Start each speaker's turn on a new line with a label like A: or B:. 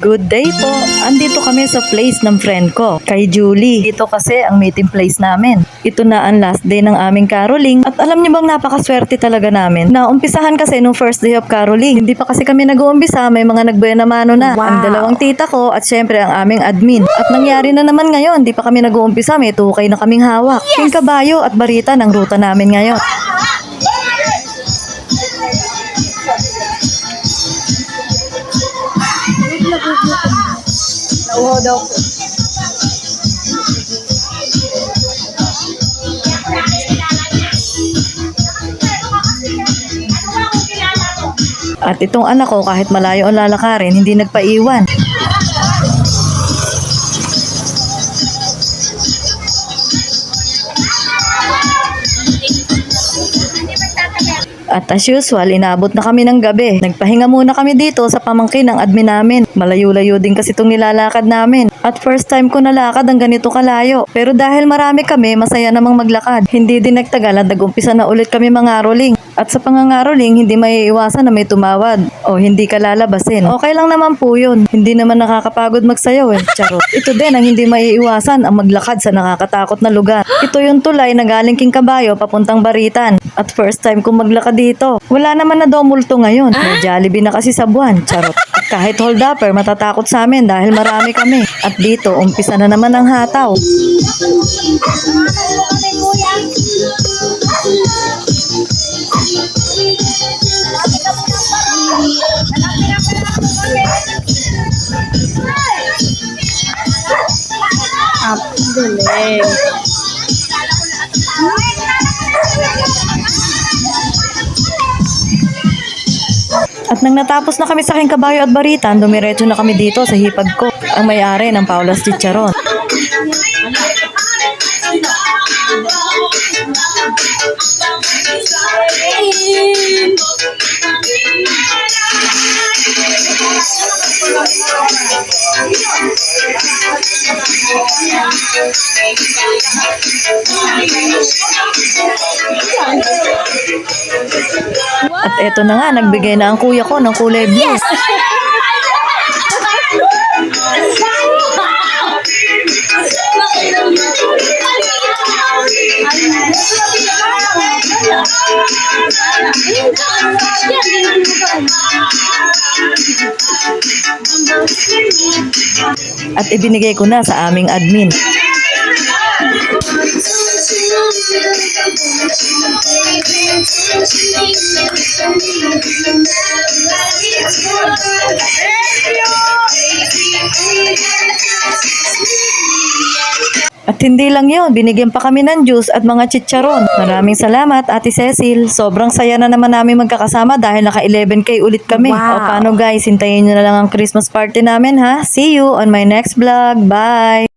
A: Good day po! Andito kami sa place ng friend ko, kay Julie. Dito kasi ang meeting place namin. Ito na ang last day ng aming caroling. At alam niyo bang napakaswerte talaga namin? Naumpisahan kasi nung first day of caroling. Hindi pa kasi kami nag-uumpisa, may mga nagbuena mano na. Ang dalawang tita ko at syempre ang aming admin. At nangyari na naman ngayon, hindi pa kami nag-uumpisa, may tukay na kaming hawak. Yung kabayo at barita ng ruta namin ngayon.
B: Nauho daw po.
A: At itong anak ko kahit malayo ang lalakarin, hindi nagpaiwan. At as usual, inabot na kami ng gabi. Nagpahinga muna kami dito sa pamangkin ng admin namin. Malayo-layo din kasi itong nilalakad namin. At first time ko nalakad ang ganito kalayo. Pero dahil marami kami, masaya namang maglakad. Hindi din nagtagal at nag-umpisa na ulit kami mangaroling. At sa pangangaroling, hindi maiiwasan na may tumawad o hindi ka lalabasin. Okay lang naman po yun. Hindi naman nakakapagod magsayaw eh. Charot. Ito din ang hindi maiiwasan ang maglakad sa nakakatakot na lugar. Ito yung tulay na galing King Kabayo papuntang Baritan. At first time kong maglakad dito. Wala naman na daw multo ngayon. May Jollibee na kasi sa buwan. Charot. At kahit hold upper, matatakot sa amin dahil marami kami. At dito, umpisa na naman ang hataw.
B: Galing.
A: At nang natapos na kami sa King Kabayo at Baritan, dumiretso na kami dito sa hipag ko, ang may-ari ng Paula's Chicharon. At eto na nga, nagbigay na ang kuya ko ng kulay blue. Yes! At ibinigay ko na sa aming admin. At hindi lang yun, binigyan pa kami ng juice at mga chicharon. Maraming salamat, Ate Cecil. Sobrang saya na naman namin magkakasama dahil naka 11K ulit kami. O paano guys, hintayin nyo na lang ang Christmas party namin ha. See you on my next vlog. Bye!